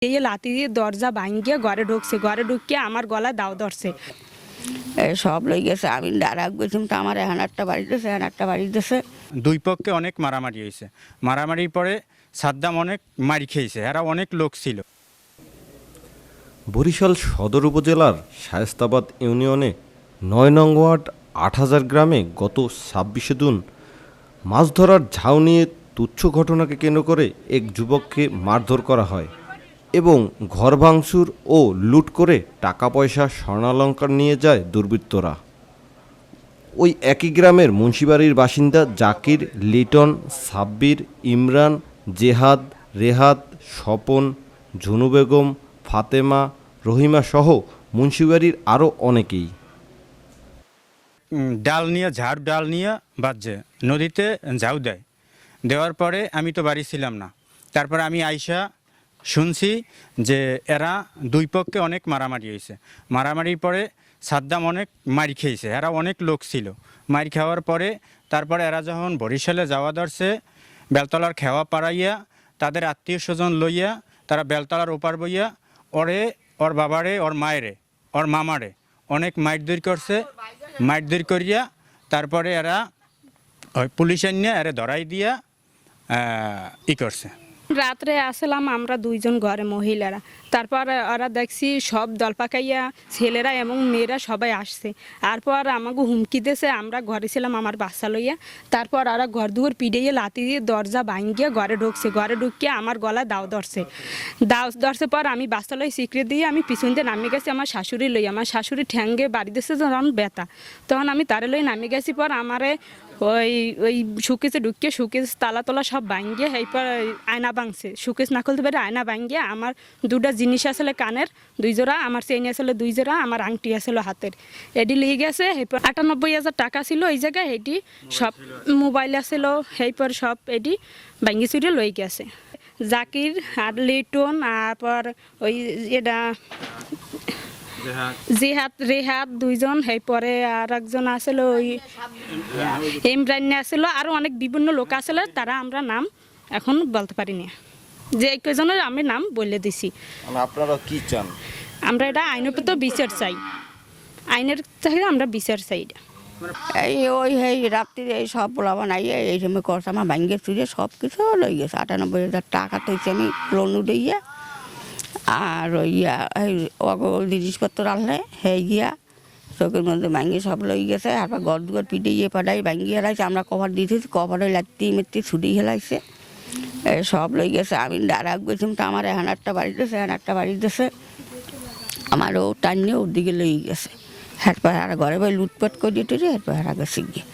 এই লাথি দিয়ে দরজা ভাঙিয়ে ঘরে ঢুকছে, ঘরে ঢুকিয়ে আমার গলায় দাও ধরছে। সব লই গেছে। আমি ডারাক গেছিলাম তো আমার এখন একটা বাড়ি দিয়েছে, এখন একটা বাড়ি দিয়েছে। দুই পক্ষে অনেক মারামারি হয়েছে। মারামারির পরে সাদ্দাম অনেক মারি খেয়েছে, এরা অনেক লোক ছিল। বরিশাল সদর উপজেলার শায়েস্তাবাদ ইউনিয়নে ৯ নং ওয়ার্ড ৮০০০ গ্রামে গত ২৬শে জুন মাছ ধরার ঝাউ নিয়ে তুচ্ছ ঘটনাকে কেন্দ্র করে এক যুবককে মারধর করা হয় এবং ঘর ভাঙচুর ও লুট করে টাকা পয়সা স্বর্ণালঙ্কার নিয়ে যায় দুর্বৃত্তরা। ওই একই গ্রামের মুন্সিবাড়ির বাসিন্দা জাকির, লিটন, সাব্বির, ইমরান, জেহাদ, রেহাত, স্বপন, ঝুনু বেগম, ফাতেমা, রহিমা সহ মুন্সিবাড়ির আরও অনেকেই ডাল নিয়ে ঝাড় ডাল নিয়ে বাজছে নদীতে ঝাউ দেয়। দেওয়ার পরে আমি তো বাড়ি ছিলাম না। তারপরে আমি আইসা শুনছি যে এরা দুই পক্ষে অনেক মারামারি হয়েছে। মারামারির পরে সাদ্দাম অনেক মারি খেয়েছে, এরা অনেক লোক ছিল। মারি খাওয়ার পরে তারপরে এরা যখন বরিশালে যাওয়া ধরছে, বেলতলার খেওয়া পাড়াইয়া তাদের আত্মীয় স্বজন লইয়া তারা বেলতলার ওপার বইয়া ওর বাবারে, ওর মায়েরে, ওর মামারে অনেক মাইটদুর করছে। মাইটদুর করিয়া তারপরে এরা ওই পুলিশ আনিয়া এরা ধরাই দিয়া করছে। রাত্রে আসলাম আমরা দুইজন ঘরে মহিলারা, তারপর ওরা দেখছি সব দল পাকাইয়া ছেলেরা এবং মেয়েরা সবাই আসছে। তারপর আমাকে হুমকি দিয়েছে, আমরা ঘরে ছিলাম আমার বাচ্চা লইয়া। তারপর ওরা ঘর দুয়ার পিড়িয়ে লাথি দিয়ে দরজা ভাঙিয়ে ঘরে ঢুকছে, ঘরে ঢুকিয়ে আমার গলায় দাও ধরছে। দাও ধরছে পর আমি বাচ্চা লই স্বীকৃতি দিয়ে আমি পিছন দিয়ে নামে গেছি আমার শাশুড়ি লই। আমার শাশুড়ি ঠ্যাঙ্গে বাড়ি দিয়েছে যখন ব্যথা, তখন আমি তারে লই নামে গেছি। পর আমারে ওই শুকেছে ঢুকিয়ে শুকেস তালা তোলা সব ভাঙিয়ে এরপর আয়না ভাঙছে। শুকেস না খুলতে পারে আয়না ভাঙিয়ে আমার দুটা জিনিস আসলে কানের 2 জোড়া, আমার চেইন আসলে 2 জোড়া, আমার আংটি আসলে হাতের, এটি লিয়ে গেছে। এরপর 98,000 টাকা ছিল ওই জায়গায়, এটি সব মোবাইল আসছিল, এরপর সব এটি ভাঙ্গি চুরিয়ে লই গেছে। জাকির আর লিটন, তারপর ওই এটা জিহাদ রেহাত দুইজন, এরপরে আর একজন আসলে ওই ইমরান আসলো, আরও অনেক বিভিন্ন লোক আসলে, তারা আমরা নাম এখন বলতে পারি না। যে কয়জনের আমি নাম বলে দিছি। আপনারা কি চান? আমরা এটা আইনত বিচার চাই, আইনের চাহিদা আমরা বিচার চাই। এই রাত্রিরে এই সব বলাবা নাই এই সময় করছে আমার ভাঙ্গে চুরে সব কিছু লই গেছে। 98,000 টাকা তো আমি লোন উঠে আর জিনিসপত্র আনলে হয়ে গিয়া চোখের মধ্যে ভাঙ্গি সব লই গেছে। আর ঘর দুয়ার পিটিয়ে পাঠাই ভাঙ্গি হেলাইছে। আমরা কভার দিয়েছি, কভারে লাত্তি মেত্তি ছুটি হেলাইছে, সব লই গেছে। আমি ডারাক গেছিলাম তো আমার এখন একটা বাড়ি দিয়েছে, এখন একটা বাড়ি দিয়েছে। আমারও টানিয়ে ওর দিকে লই গেছে। হ্যাঁ আর ঘরে ভাই লুটপাট করে দিয়ে হেঁটে হারা গেছে গিয়ে।